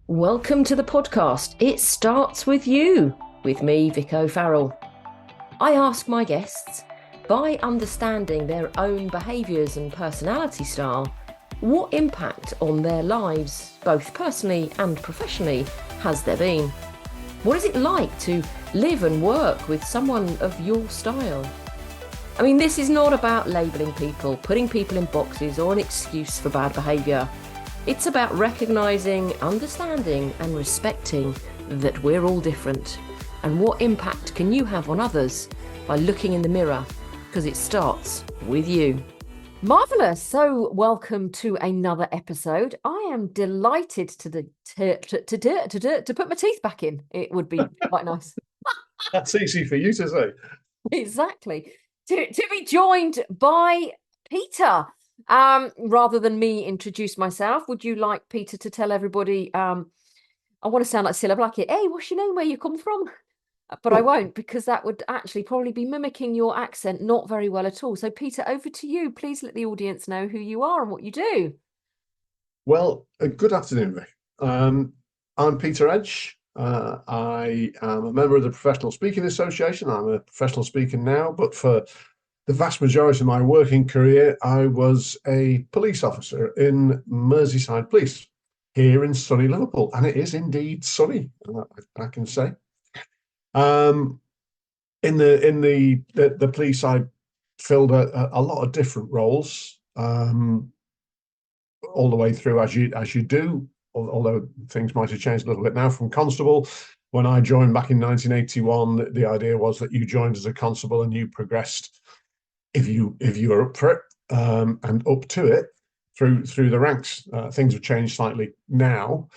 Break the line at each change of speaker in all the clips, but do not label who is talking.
Welcome to the podcast. It starts with you, with me, Vic O'Farrell. I ask my guests, by understanding their own behaviours and personality style, what impact on their lives, both personally and professionally, has there been? What is it like to live and work with someone of your style? I mean, this is not about labelling people, putting people in boxes, or an excuse for bad behaviour. It's about recognising, understanding and respecting that we're all different. And what impact can you have on others by looking in the mirror? Because it starts with you. Marvellous. So welcome to another episode. I am delighted to put my teeth back in. It would be quite nice.
That's easy for you to say.
Exactly. To be joined by Peter. Rather than me introduce myself, would you like Peter to tell everybody, I want to sound like Cilla Blackett, hey, what's your name, where you come from? But I won't, because that would actually probably be mimicking your accent not very well at all. So Peter, over to you. Please let the audience know who you are and what you do.
Well, good afternoon, Vic. I'm Peter Edge. I am a member of the Professional Speaking Association. I'm a professional speaker now, but for the vast majority of my working career, I was a police officer in Merseyside Police here in sunny Liverpool, and it is indeed sunny, I can say. In the police, I filled a lot of different roles, all the way through as you do. Although things might have changed a little bit now. From constable, when I joined back in 1981, the idea was that you joined as a constable and you progressed if you were up for it, and up to it through the ranks. Things have changed slightly now.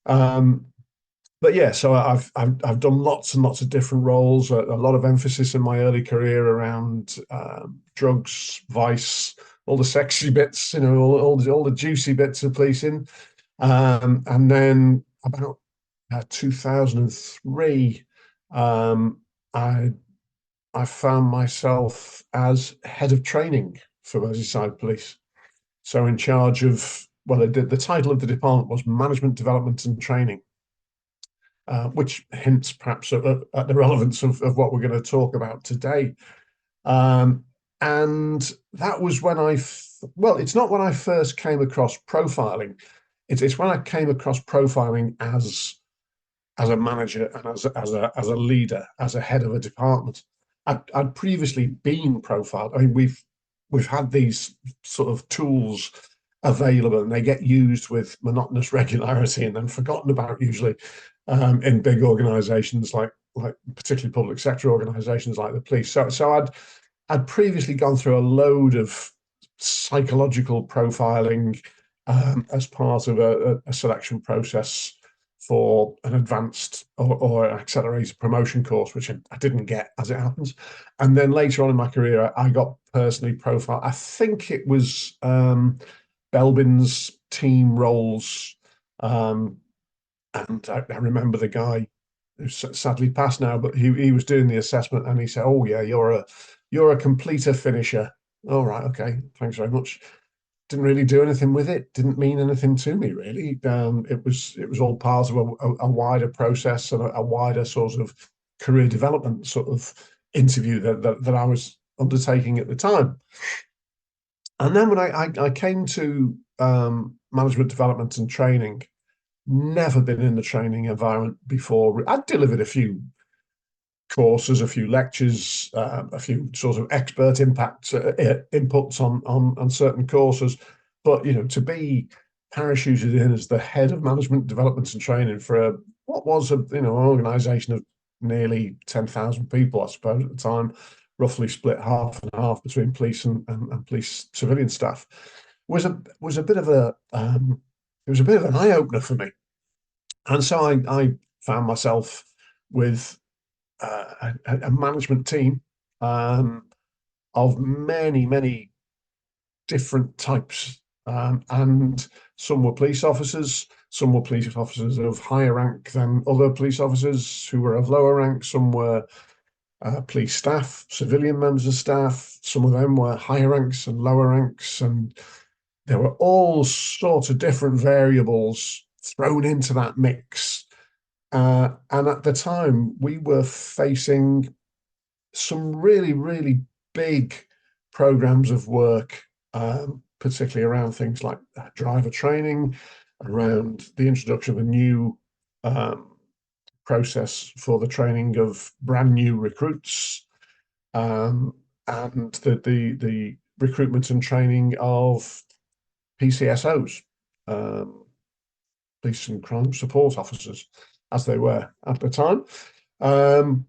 But yeah, so I've done lots and lots of different roles. A lot of emphasis in my early career around drugs, vice, all the sexy bits, all the juicy bits of policing. And then about 2003, I found myself as head of training for Merseyside Police. So in charge of, well, the title of the department was Management Development and Training. Which hints perhaps at the relevance of what we're going to talk about today. And that was when it's not when I first came across profiling. It's when I came across profiling as a manager and as a leader, as a head of a department. I'd previously been profiled. I mean, we've had these sort of tools available, and they get used with monotonous regularity and then forgotten about usually. In big organisations like particularly public sector organisations like the police. So I'd previously gone through a load of psychological profiling as part of a selection process for an advanced or accelerated promotion course, which I didn't get, as it happens. And then later on in my career, I got personally profiled. I think it was Belbin's team roles. And I remember the guy who's sadly passed now, but he was doing the assessment, and he said, "Oh yeah, you're a completer finisher." All right, okay, thanks very much. Didn't really do anything with it. Didn't mean anything to me really. It was all part of a wider process and a wider sort of career development sort of interview that I was undertaking at the time. And then when I came to management development and training. Never been in the training environment before. I'd delivered a few courses, a few lectures, a few sort of expert inputs on certain courses. But to be parachuted in as the head of management development and training for what was an organisation of nearly 10,000 people, I suppose at the time, roughly split half and half between police and police civilian staff, was a bit of it was a bit of an eye opener for me. And so I found myself with a management team of many different types. And some were police officers, some were police officers of higher rank than other police officers who were of lower rank. Some were police staff, civilian members of staff. Some of them were higher ranks and lower ranks. And there were all sorts of different variables thrown into that mix. And at the time, we were facing some really, really big programs of work, particularly around things like driver training, around the introduction of a new process for the training of brand new recruits, and the recruitment and training of PCSOs, police and crime support officers, as they were at the time. And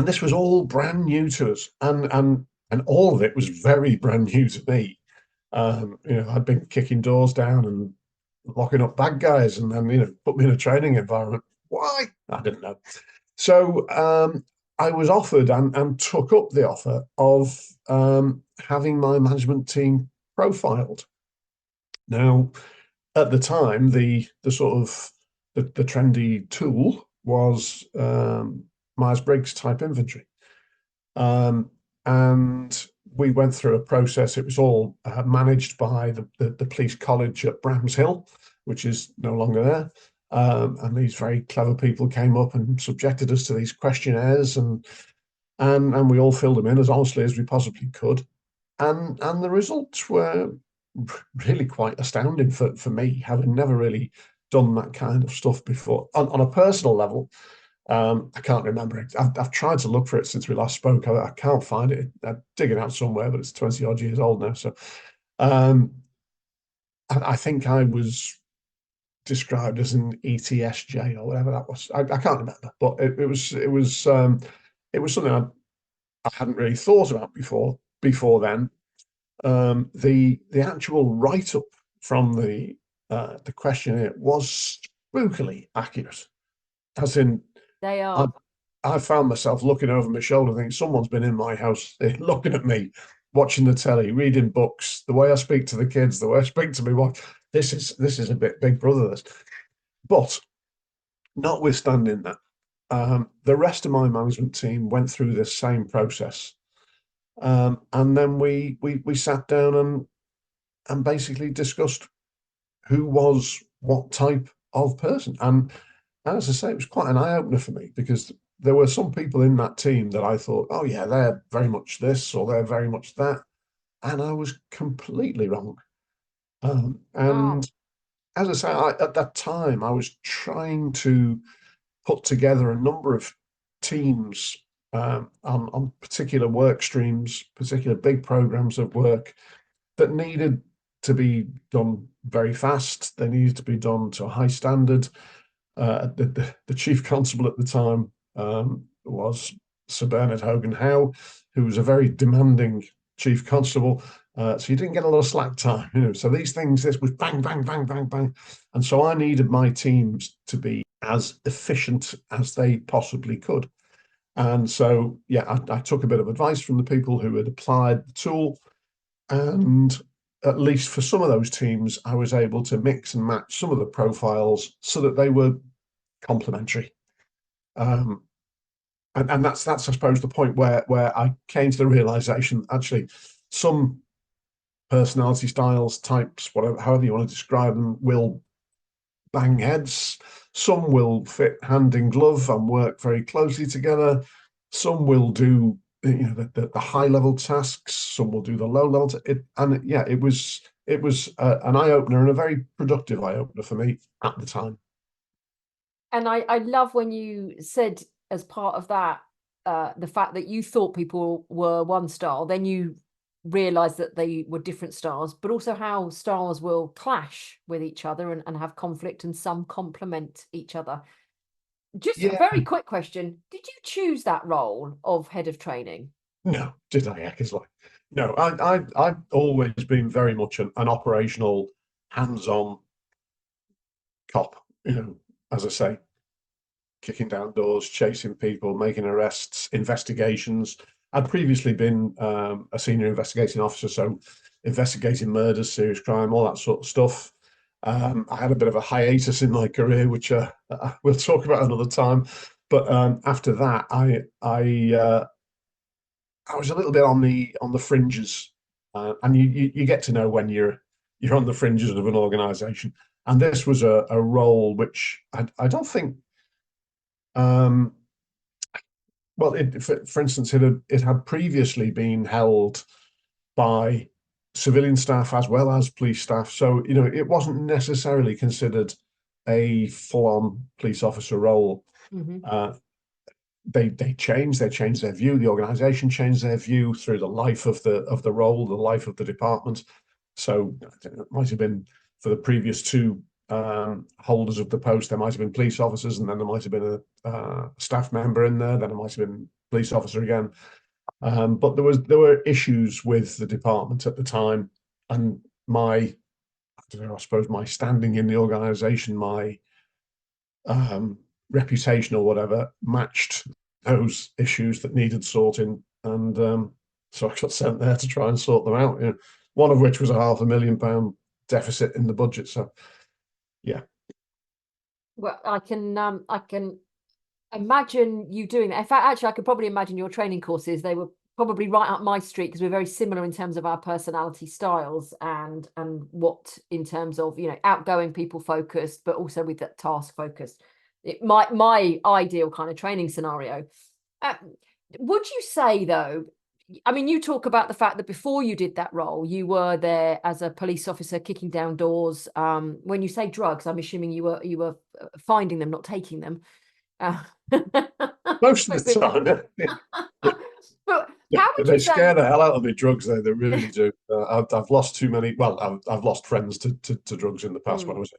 this was all brand new to us, and all of it was very brand new to me. I'd been kicking doors down and locking up bad guys, and then put me in a training environment. Why? I didn't know. So I was offered and took up the offer of having my management team profiled. Now, at the time, the sort of the trendy tool was Myers-Briggs type inventory. And we went through a process. It was all managed by the police college at Bramshill, which is no longer there. And these very clever people came up and subjected us to these questionnaires, and we all filled them in as honestly as we possibly could. And the results were really quite astounding for me, having never really done that kind of stuff before. On a personal level, I can't remember it. I've tried to look for it since we last spoke. I can't find it. I'm digging out somewhere, but it's 20 odd years old now. So I think I was described as an ETSJ or whatever that was. I can't remember, but it was something I hadn't really thought about before then. The actual write up from the questionnaire was spookily accurate, as in
They are.
I found myself looking over my shoulder, thinking someone's been in my house, looking at me, watching the telly, reading books, the way I speak to the kids, the way I speak to my wife. This is a bit Big Brother, this. But notwithstanding that, the rest of my management team went through this same process, and then we sat down and basically discussed who was what type of person. And as I say, it was quite an eye opener for me, because there were some people in that team that I thought, oh yeah, they're very much this or they're very much that, and I was completely wrong.
Wow.
And as I say, at that time, I was trying to put together a number of teams on particular work streams, particular big programs of work that needed to be done very fast. They needed to be done to a high standard. The chief constable at the time was Sir Bernard Hogan Howe, who was a very demanding chief constable. So you didn't get a lot of slack time, So these things, this was bang, bang, bang, bang, bang. And so I needed my teams to be as efficient as they possibly could. And so, yeah, I took a bit of advice from the people who had applied the tool. And at least for some of those teams, I was able to mix and match some of the profiles so that they were complementary. And that's I suppose the point where I came to the realization, actually, some personality styles, types, whatever, however you want to describe them, will bang heads. Some will fit hand in glove and work very closely together. Some will do the high level tasks. Some will do the low level. It was an eye opener, and a very productive eye opener for me at the time.
And I love when you said, as part of that, the fact that you thought people were one style, then you realized that they were different styles, but also how styles will clash with each other and have conflict, and some complement each other. Just a
Yeah,
very quick question. Did you choose that role of head of training?
no, did I? Heck, like, no, I've always been very much an operational, hands-on cop. As I say, kicking down doors, chasing people, making arrests, investigations. I'd previously been a senior investigating officer, so investigating murders, serious crime, all that sort of stuff. I had a bit of a hiatus in my career, which we'll talk about another time. But after that, I was a little bit on the fringes, and you get to know when you're on the fringes of an organisation. And this was a role which I don't think, um, well, for instance, it had previously been held by civilian staff as well as police staff. So, it wasn't necessarily considered a full-on police officer role.
Hmm.
Uh, they changed their view. The organization changed their view through the life of the role, the life of the department. So it might have been for the previous two holders of the post, there might have been police officers, and then there might have been a staff member in there, then it might have been police officer again. But there were issues with the department at the time, and I don't know, I suppose my standing in the organisation, my reputation or whatever, matched those issues that needed sorting, and so I got sent there to try and sort them out. One of which was a £500,000 deficit in the budget. So yeah.
Well, I can imagine you doing that. In fact, actually, I could probably imagine your training courses. They were probably right up my street because we're very similar in terms of our personality styles and what in terms of outgoing, people focused, but also with that task focused. My ideal kind of training scenario. Uh, would you say though? I mean, you talk about the fact that before you did that role, you were there as a police officer kicking down doors. When you say drugs, I'm assuming you were finding them, not taking them. Uh,
Most of the time.
but
Yeah,
how would you
they scare
say?
the hell out of me, drugs. They really do. I've lost too many. Well, I've lost friends to drugs in the past when I
Mm,
was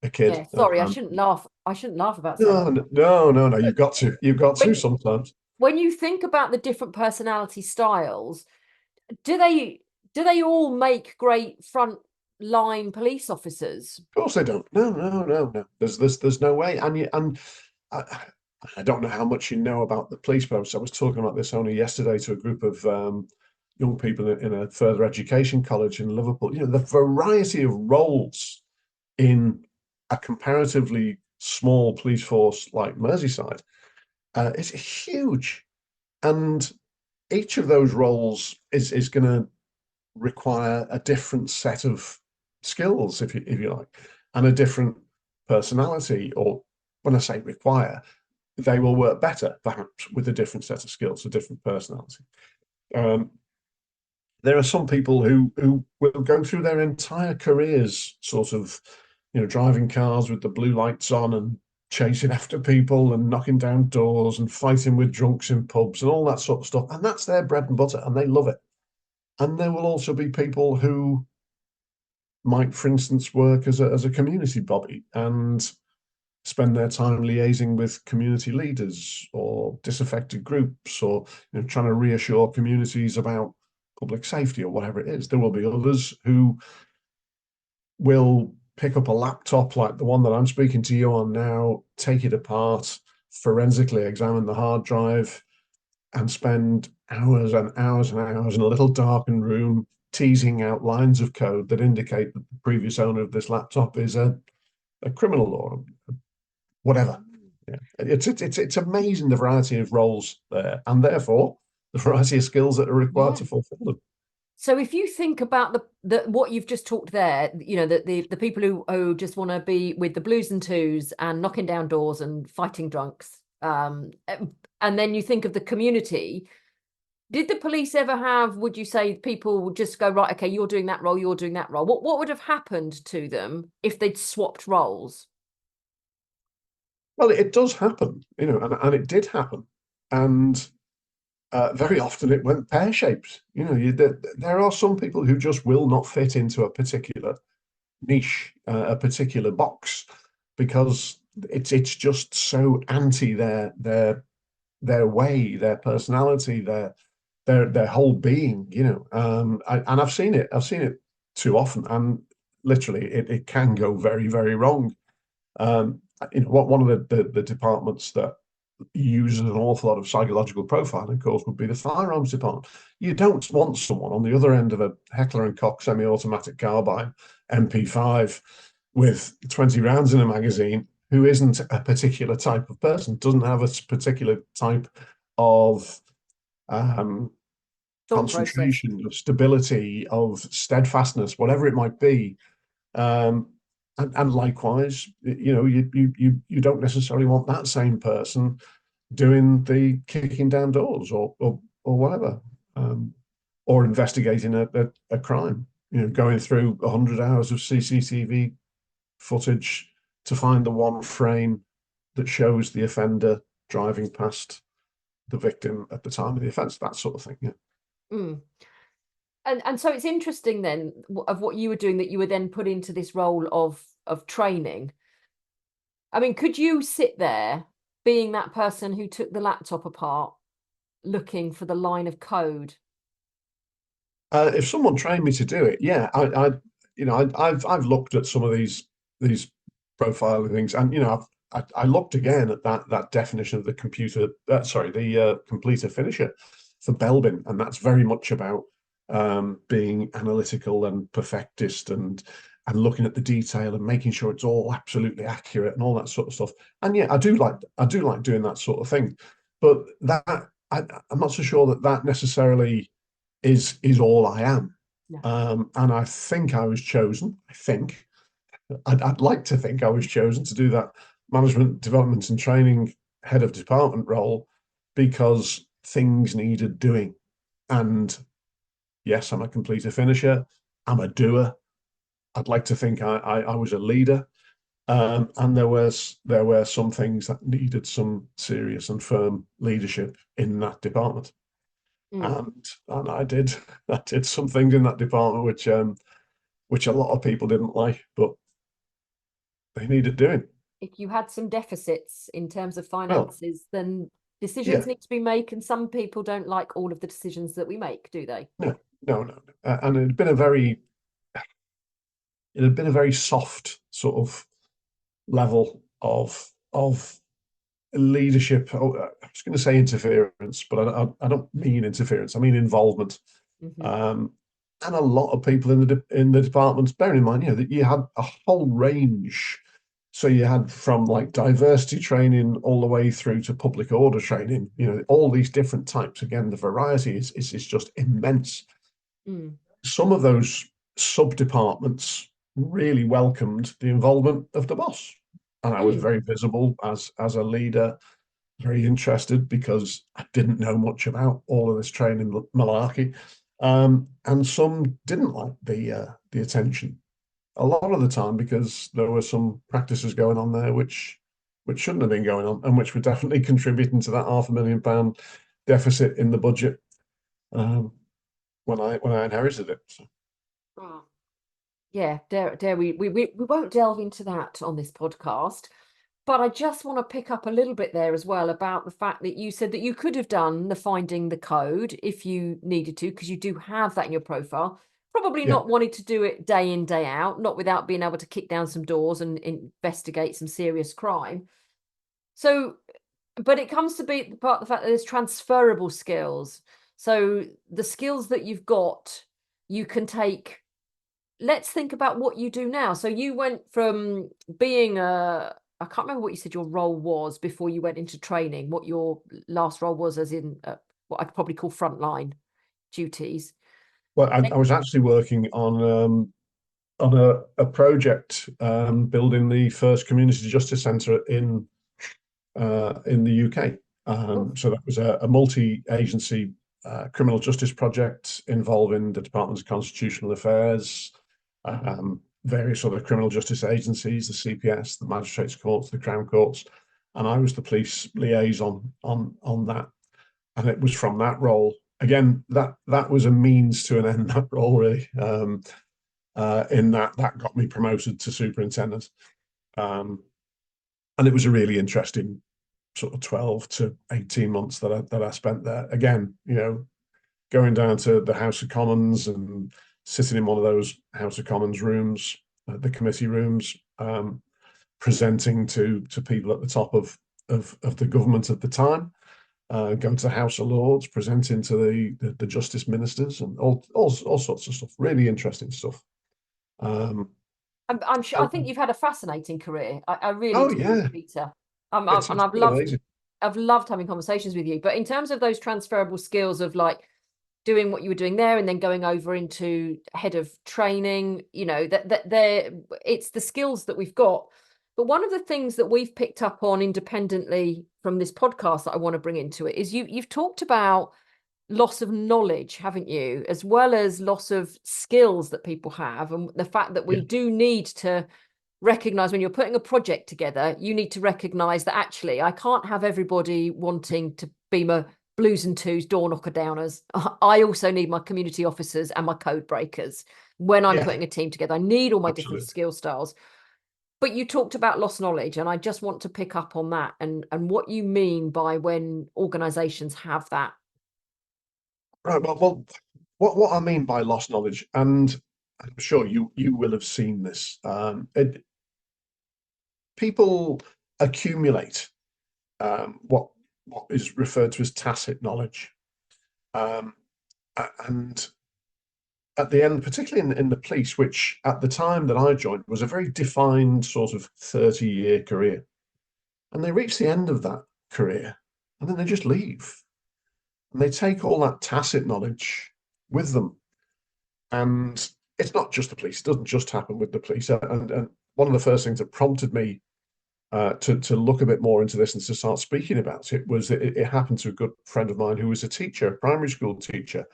a kid.
yeah, sorry, I shouldn't laugh. I shouldn't laugh about saying
No,
that.
no.
But
You've got to
when
sometimes.
when you think about the different personality styles, do they all make great front line police officers?
Of course they don't. No. There's no way. And I, I don't know how much you know about the police post. I was talking about this only yesterday to a group of young people in a further education college in Liverpool. The variety of roles in a comparatively small police force like Merseyside is huge, and each of those roles is going to require a different set of skills, if you like, and a different personality. Or when I say require, they will work better, perhaps, with a different set of skills, a different personality. Um, there are some people who will go through their entire careers sort of, driving cars with the blue lights on and chasing after people and knocking down doors and fighting with drunks in pubs and all that sort of stuff. And that's their bread and butter, and they love it. And there will also be people who might, for instance, work as a community body and spend their time liaising with community leaders or disaffected groups, or trying to reassure communities about public safety or whatever it is. There will be others who will pick up a laptop like the one that I'm speaking to you on now, take it apart, forensically examine the hard drive, and spend hours and hours and hours in a little darkened room teasing out lines of code that indicate that the previous owner of this laptop is a criminal or whatever. Yeah. It's amazing the variety of roles there, and therefore the variety of skills that are required
Yeah.
to fulfill them.
So if you think about the what you've just talked there, the people who just want to be with the blues and twos and knocking down doors and fighting drunks, and then you think of the community. Did the police ever have, would you say, people would just go, right, okay, you're doing that role, you're doing that role? What would have happened to them if they'd swapped roles?
Well, it does happen, and it did happen, and very often it went pear-shaped. There are some people who just will not fit into a particular niche, a particular box, because it's just so anti their way, their personality, their whole being. And I've seen it too often, and literally it can go very, very wrong. What one of the departments that uses an awful lot of psychological profiling, of course, would be the firearms department. You don't want someone on the other end of a Heckler and Koch semi-automatic carbine MP5 with 20 rounds in a magazine who isn't a particular type of person, doesn't have a particular type of um,
Thought process.
concentration, of stability, of steadfastness, whatever it might be. Um, and likewise, you don't necessarily want that same person doing the kicking down doors or whatever, um, or investigating a crime. Going through 100 hours of CCTV footage to find the one frame that shows the offender driving past the victim at the time of the offence, that sort of thing. Yeah.
Mm. And so it's interesting then of what you were doing, that you were then put into this role of training. I mean, could you sit there being that person who took the laptop apart, looking for the line of code?
If someone trained me to do it, yeah, I've looked at some of these profiling things, and I looked again at that definition of the completer finisher for Belbin, and that's very much about being analytical and perfectist and looking at the detail and making sure it's all absolutely accurate and all that sort of stuff. And yeah, I do like doing that sort of thing, but I'm not so sure that necessarily is all I am.
No.
And I think I was chosen. I'd like to think I was chosen to do that management development and training head of department role because things needed doing. And yes, I'm a completer finisher. I'm a doer. I'd like to think I was a leader. And there were some things that needed some serious and firm leadership in that department.
Mm.
And I did some things in that department which a lot of people didn't like, but they needed doing.
If you had some deficits in terms of
Well,
finances, then decisions
yeah,
need to be made, and some people don't like all of the decisions that we make, do they?
no, no, no. And it had been a very soft sort of level of leadership. I was going to say interference, but I don't mean interference. I mean involvement.
Mm-hmm.
Um, and a lot of people in the departments, bearing in mind, that you had a whole range. So you had from like diversity training all the way through to public order training, all these different types. Again, the variety is just immense.
Mm.
Some of those sub-departments really welcomed the involvement of the boss. And I was
Mm.
very visible as a leader, very interested because I didn't know much about all of this training malarkey. And some didn't like the attention a lot of the time because there were some practices going on there which shouldn't have been going on and which were definitely contributing to that £500,000 deficit in the budget when I inherited it. So.
Oh. Yeah, dare we won't delve into that on this podcast. But I just want to pick up a little bit there as well about the fact that you said that you could have done the finding the code if you needed to, because you do have that in your profile. Probably
Yeah,
not wanted to do it day in, day out, not without being able to kick down some doors and investigate some serious crime. So, but it comes to be the part of the fact that there's transferable skills. So the skills that you've got, you can take. Let's think about what you do now. So you went from being I can't remember what you said your role was before you went into training, what your last role was, as in what I'd probably call frontline duties.
well, I was actually working on a project building the first community justice centre in the UK.
Oh,
So that was a multi-agency criminal justice project involving the Department of Constitutional Affairs, various other criminal justice agencies, the CPS, the magistrates' courts, the Crown courts, and I was the police liaison on that. And it was from that role. Again, that was a means to an end. That role really, in that got me promoted to superintendent, and it was a really interesting sort of 12 to 18 months that I spent there. Again, going down to the House of Commons and sitting in one of those House of Commons rooms, the committee rooms, presenting to people at the top of the government at the time, going to the House of Lords, presenting to the justice ministers and all sorts of stuff. Really interesting stuff.
I'm sure. I think you've had a fascinating career. I really
Oh
do,
yeah,
Peter.
it's
And
been amazing.
I've loved having conversations with you. But in terms of those transferable skills of like doing what you were doing there and then going over into head of training, it's the skills that we've got. But one of the things that we've picked up on independently from this podcast that I want to bring into it is you've talked about loss of knowledge, haven't you, as well as loss of skills that people have, and the fact that we do need to recognize when you're putting a project together, you need to recognize that actually I can't have everybody wanting to be my blues and twos door knocker downers. I also need my community officers and my code breakers when I'm putting a team together. I need all my different skill styles. But you talked about lost knowledge, and I just want to pick up on that and what you mean by when organizations have that.
Right. Well, what I mean by lost knowledge, and I'm sure you will have seen this. People accumulate what is referred to as tacit knowledge, and at the end, particularly in the police, which at the time that I joined was a very defined sort of 30-year career, and they reach the end of that career, and then they just leave, and they take all that tacit knowledge with them. And it's not just the police; it doesn't just happen with the police. And one of the first things that prompted me to look a bit more into this and to start speaking about it was that it happened to a good friend of mine who was a teacher, a primary school teacher.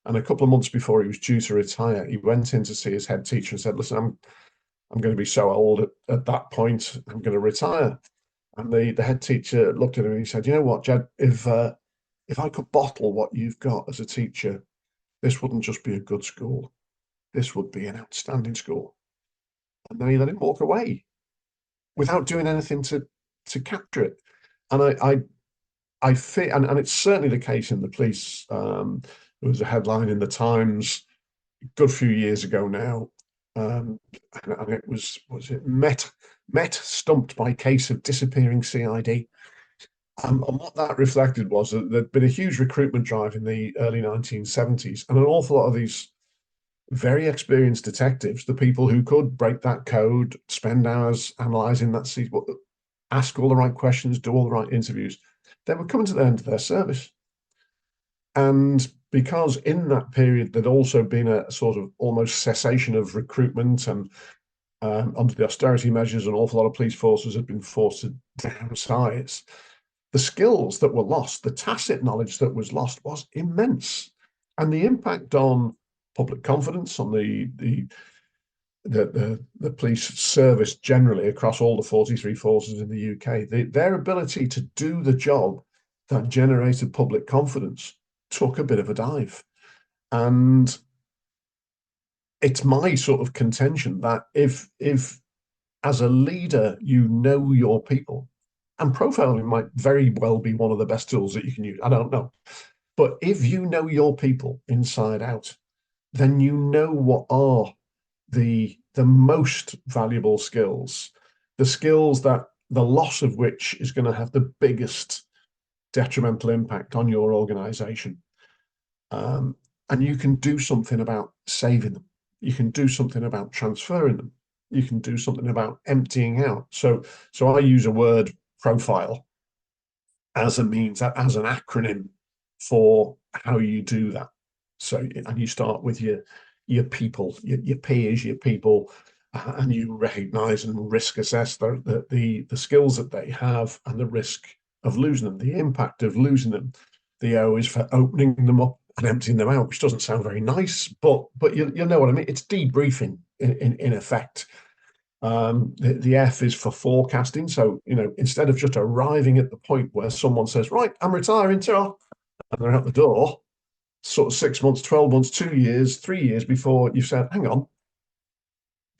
And a couple of months before he was due to retire, he went in to see his head teacher and said, "Listen, I'm going to be so old at that point, I'm going to retire." And the head teacher looked at him and he said, "You know what, Jed, if I could bottle what you've got as a teacher, this wouldn't just be a good school. This would be an outstanding school." And then he let him walk away without doing anything to capture it. And I feel, and it's certainly the case in the police. There was a headline in the Times a good few years ago now, and it was it Met stumped by case of disappearing CID. And what that reflected was that there'd been a huge recruitment drive in the early 1970s, and an awful lot of these very experienced detectives, the people who could break that code, spend hours analysing that, ask all the right questions, do all the right interviews, they were coming to the end of their service. And because in that period there'd also been a sort of almost cessation of recruitment, and under the austerity measures, an awful lot of police forces had been forced to downsize, the skills that were lost, the tacit knowledge that was lost, was immense. And the impact on public confidence, on the police service generally across all the 43 forces in the UK, their ability to do the job that generated public confidence took a bit of a dive. And it's my sort of contention that if as a leader you know your people, and profiling might very well be one of the best tools that you can use, I don't know, but if you know your people inside out, then you know what are the most valuable skills, the skills that the loss of which is going to have the biggest detrimental impact on your organization. And you can do something about saving them. You can do something about transferring them. You can do something about emptying out. So I use a word, profile, as a means, as an acronym for how you do that. So, and you start with your people, your peers, your people, and you recognize and risk assess the skills that they have and the risk of losing them, the impact of losing them. The O is for opening them up and emptying them out, which doesn't sound very nice, but you know what I mean. It's debriefing in effect. The F is for forecasting. So, instead of just arriving at the point where someone says, "Right, I'm retiring, ta," and they're out the door, sort of 6 months, 12 months, 2 years, 3 years before you've said, "Hang on,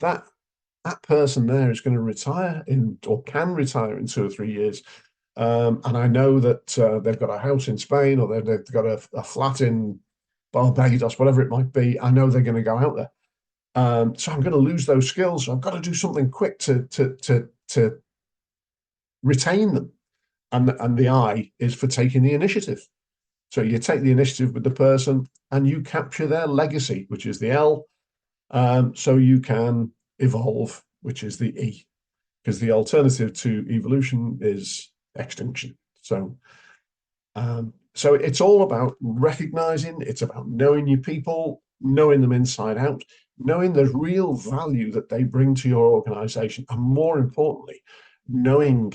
that person there is going to retire or can retire in 2 or 3 years. And I know that they've got a house in Spain, or they've got a flat in Barbados, whatever it might be. I know they're going to go out there. So I'm going to lose those skills. So I've got to do something quick to retain them." And the I is for taking the initiative. So you take the initiative with the person and you capture their legacy, which is the L. So you can evolve, which is the E, because the alternative to evolution is extinction. So So it's all about recognizing, it's about knowing your people, knowing them inside out, knowing the real value that they bring to your organization, and more importantly, knowing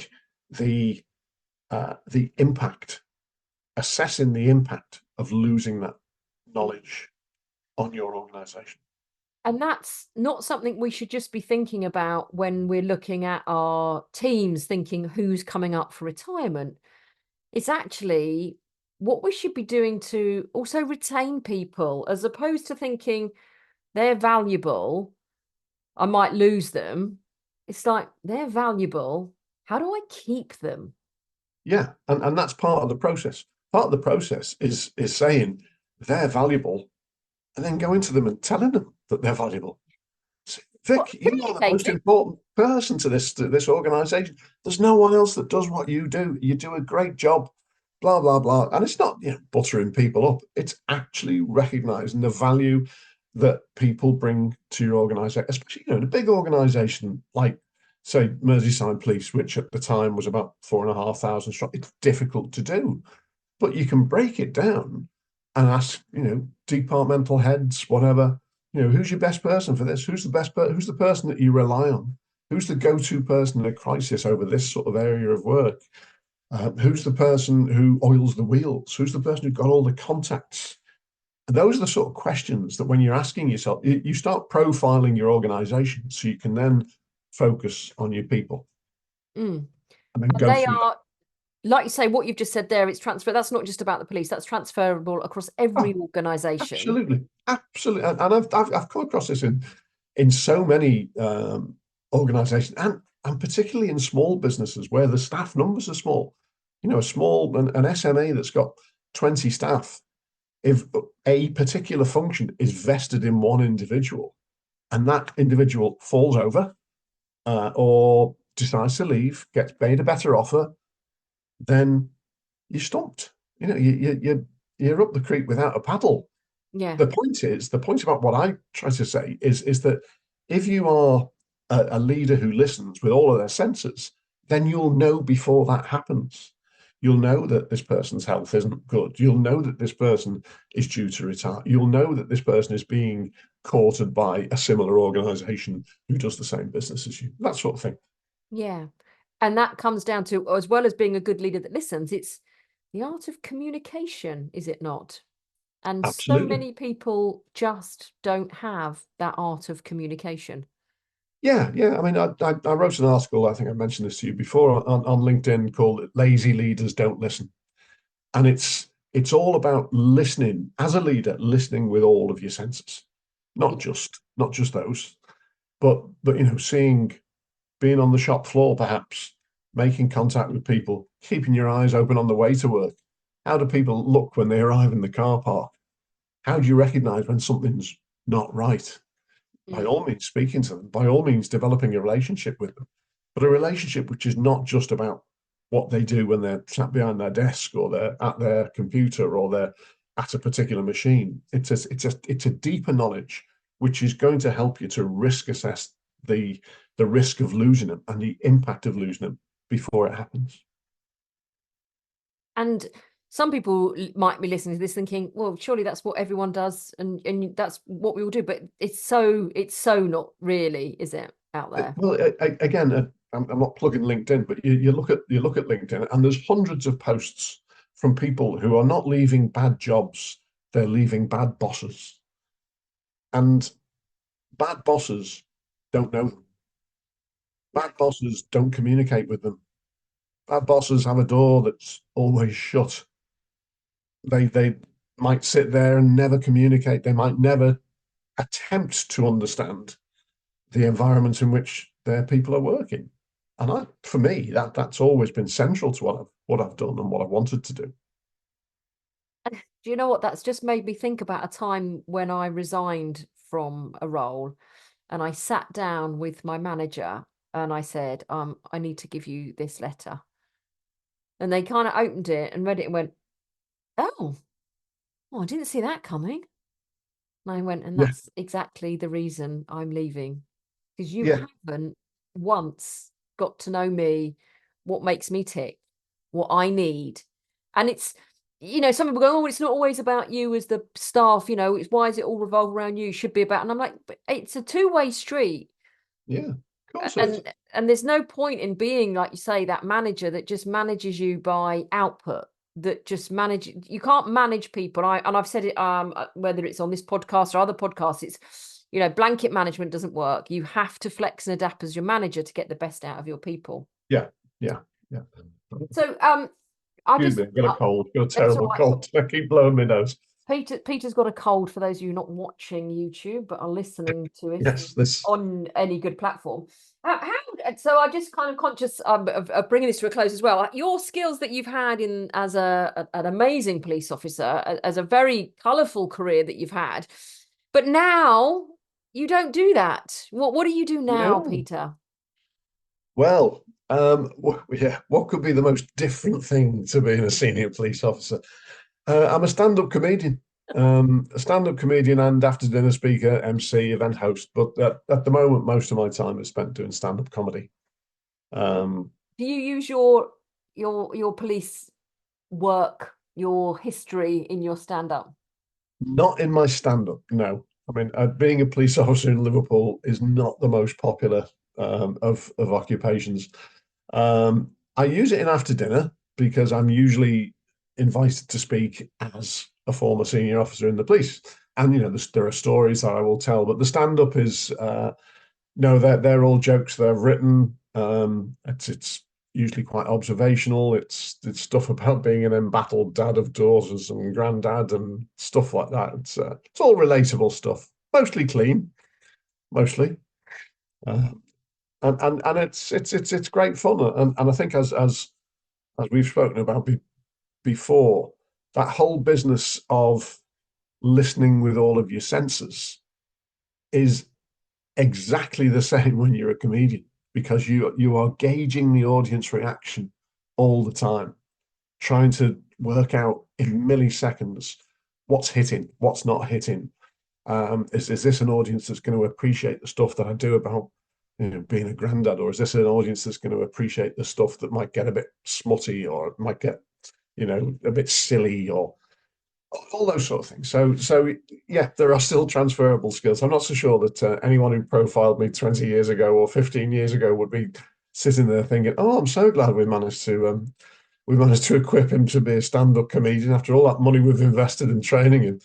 the impact, assessing the impact of losing that knowledge on your organization.
And that's not something we should just be thinking about when we're looking at our teams, thinking who's coming up for retirement. It's actually what we should be doing to also retain people, as opposed to thinking they're valuable, I might lose them. It's like they're valuable. How do I keep them?
Yeah, and that's part of the process. Part of the process is saying they're valuable and then going to them and telling them that they're valuable.
What,
Vic, you are the most
communicating?
important person to this organization. There's no one else that does what you do. You do a great job, blah, blah, blah. And it's not, buttering people up. It's actually recognizing the value that people bring to your organization, especially, in a big organization like, say, Merseyside Police, which at the time was about 4,500 strong. It's difficult to do, but you can break it down and ask, departmental heads, whatever, who's your best person for this? Who's the person that you rely on? Who's the go-to person in a crisis over this sort of area of work? Who's the person who oils the wheels? Who's the person who got all the contacts? And those are the sort of questions that when you're asking yourself, you start profiling your organization so you can then focus on your people
Mm.
and then
And
go
they
through that.
are, like you say, what you've just said there, it's transfer. That's not just about the police, that's transferable across every
Oh,
organization.
absolutely, absolutely, and I've come across this in so many organisations, and particularly in small businesses where the staff numbers are small. A small an SME that's got 20 staff, if a particular function is vested in one individual, and that individual falls over or decides to leave, gets paid a better offer, then you're stumped. You're up the creek without a paddle.
Yeah.
The point about what I try to say is that if you are a leader who listens with all of their senses, then you'll know before that happens. You'll know that this person's health isn't good. You'll know that this person is due to retire. You'll know that this person is being courted by a similar organization who does the same business as you. That sort of thing.
Yeah. And that comes down to, as well as being a good leader that listens, it's the art of communication, is it not? And so
Absolutely.
many people just don't have that art of communication.
Yeah, yeah. I mean, I wrote an article, I think I mentioned this to you before, on LinkedIn called Lazy Leaders Don't Listen. And it's all about listening as a leader, listening with all of your senses, not just those, but seeing, being on the shop floor, perhaps making contact with people, keeping your eyes open on the way to work. How do people look when they arrive in the car park? How do you recognize when something's not right? By
Mm.
all means, speaking to them, by all means, developing a relationship with them, but a relationship which is not just about what they do when they're sat behind their desk or they're at their computer or they're at a particular machine. It's a deeper knowledge which is going to help you to risk assess the risk of losing them and the impact of losing them before it happens.
And some people might be listening to this thinking, well, surely that's what everyone does, and that's what we all do. But it's so not really, is it, out there?
Well, again, I'm not plugging LinkedIn, but you look at LinkedIn, and there's hundreds of posts from people who are not leaving bad jobs; they're leaving bad bosses, and bad bosses don't know them. Bad bosses don't communicate with them. Bad bosses have a door that's always shut. They might sit there and never communicate. They might never attempt to understand the environment in which their people are working. And for me, that's always been central to what I've done and what I wanted to do.
Do you know what? That's just made me think about a time when I resigned from a role and I sat down with my manager and I said, I need to give you this letter. And they kind of opened it and read it and went, oh, I didn't see that coming. And I went, and
Yeah,
that's exactly the reason I'm leaving. Because you
yeah,
haven't once got to know me, what makes me tick, what I need. And some people go, oh, it's not always about you as the staff, it's why is it all revolve around you? It should be about, and I'm like, but it's a two-way street.
Yeah, of course it is.
And there's no point in being, like you say, that manager that just manages you by output, that just manage. You can't manage people. I've said it, whether it's on this podcast or other podcasts, it's, blanket management doesn't work. You have to flex and adapt as your manager to get the best out of your people.
Yeah, yeah, yeah.
So
Excuse me, I've got a cold, got a
that's all
terrible
right.
cold. I keep blowing my nose.
Peter's got a cold, for those of you not watching YouTube but are listening to it
Yes, this.
on any good platform. So I just kind of conscious of bringing this to a close as well. Your skills that you've had as an amazing police officer, as a very colourful career that you've had, but now you don't do that. What do you do now,
No.
Peter?
Well, yeah, what could be the most different thing to being a senior police officer? I'm a stand-up comedian, a stand-up comedian and after dinner speaker, MC, event host. But at the moment, most of my time is spent doing stand-up comedy.
Do you use your police work, your history in your stand-up?
Not in my stand-up, no. I mean, being a police officer in Liverpool is not the most popular of occupations. I use it in after dinner because I'm usually invited to speak as a former senior officer in the police, and there are stories that I will tell. But the stand-up is no, they're all jokes. They're written. It's usually quite observational. It's stuff about being an embattled dad of daughters and granddad and stuff like that. It's all relatable stuff, mostly clean, mostly. Uh, and it's great fun, and I think as we've spoken about before, that whole business of listening with all of your senses is exactly the same when you're a comedian, because you are gauging the audience reaction all the time, trying to work out in milliseconds what's hitting, what's not hitting. Is this an audience that's going to appreciate the stuff that I do about being a granddad, or is this an audience that's going to appreciate the stuff that might get a bit smutty or might get a bit silly, or all those sort of things. So yeah, there are still transferable skills. I'm not so sure that anyone who profiled me 20 years ago or 15 years ago would be sitting there thinking, "Oh, I'm so glad we managed to equip him to be a stand-up comedian after all that money we've invested in training him."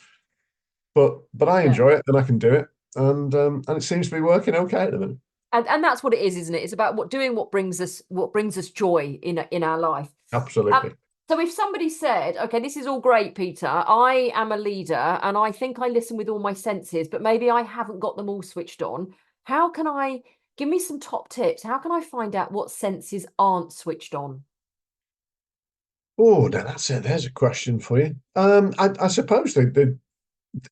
But I enjoy it and I can do it, and it seems to be working okay at the minute.
And that's what it is, isn't it? It's about what brings us joy in our life.
Absolutely.
So if somebody said, okay, this is all great, Peter, I am a leader and I think I listen with all my senses, but maybe I haven't got them all switched on. How can I give me some top tips? How can I find out what senses aren't switched on?
Oh, now that's it. There's a question for you. I suppose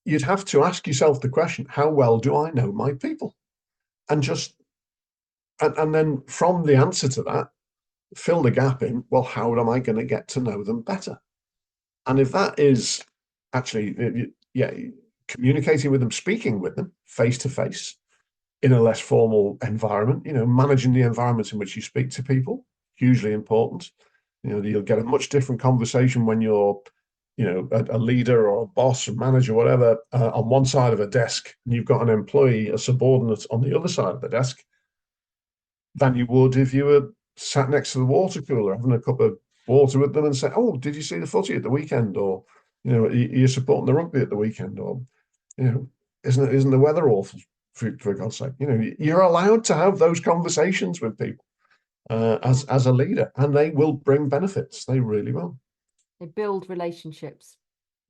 you'd have to ask yourself the question: how well do I know my people? And and then from the answer to that, fill the gap in. Well, how am I going to get to know them better? And if that is actually, yeah, communicating with them, speaking with them face to face in a less formal environment, managing the environment in which you speak to people, hugely important. You'll get a much different conversation when you're, a leader or a boss or manager, whatever, on one side of a desk, and you've got an employee, a subordinate on the other side of the desk, than you would if you were sat next to the water cooler having a cup of water with them and say, "Oh, did you see the footy at the weekend?" Or, you're supporting the rugby at the weekend, or, isn't the weather awful, for God's sake? You're allowed to have those conversations with people as a leader, and they will bring benefits. They really will.
They build relationships.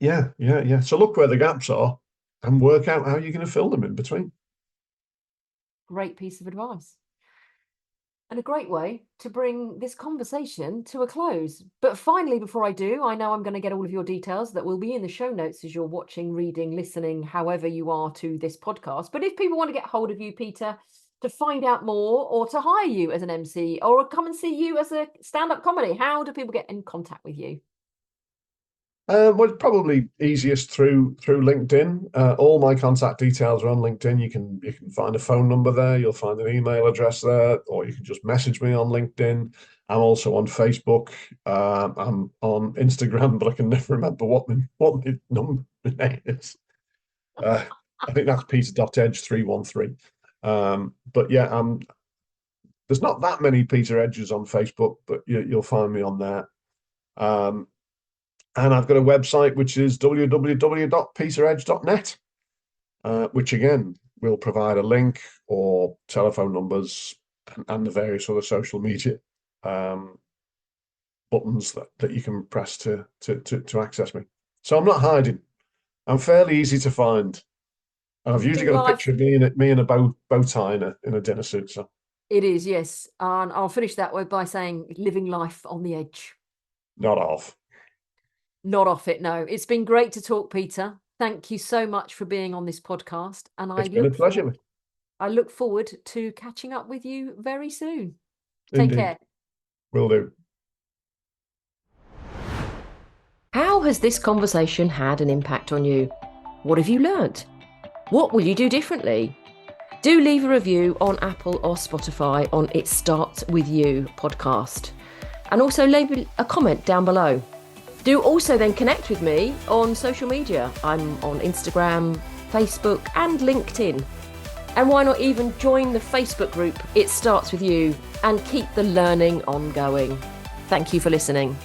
Yeah, yeah, yeah. So look where the gaps are and work out how you're going to fill them in between.
Great piece of advice. And a great way to bring this conversation to a close. But finally, before I do, I know I'm going to get all of your details that will be in the show notes as you're watching, reading, listening, however you are to this podcast. But if people want to get hold of you, Peter, to find out more or to hire you as an MC or come and see you as a stand-up comedy, how do people get in contact with you?
Well, probably easiest through LinkedIn. All my contact details are on LinkedIn. You can find a phone number there. You'll find an email address there, or you can just message me on LinkedIn. I'm also on Facebook. I'm on Instagram, but I can never remember what my number name is. I think that's Peter.edge313. But yeah, there's not that many Peter Edges on Facebook, but you'll find me on there. And I've got a website which is www.peteredge.net, which again will provide a link or telephone numbers and the various other social media buttons that you can press to access me. So I'm not hiding. I'm fairly easy to find. And I've usually got a picture of me in a bow tie in a dinner suit. So
it is, yes. And I'll finish that way by saying living life on the edge.
not off.
Not off it, no. It's been great to talk, Peter. Thank you so much for being on this podcast. And
It's been a pleasure.
I look forward to catching up with you very soon.
Indeed.
Take care.
Will do.
How has this conversation had an impact on you? What have you learnt? What will you do differently? Do leave a review on Apple or Spotify on It Starts With You podcast. And also leave a comment down below. Do also then connect with me on social media. I'm on Instagram, Facebook and LinkedIn. And why not even join the Facebook group It Starts With You and keep the learning ongoing. Thank you for listening.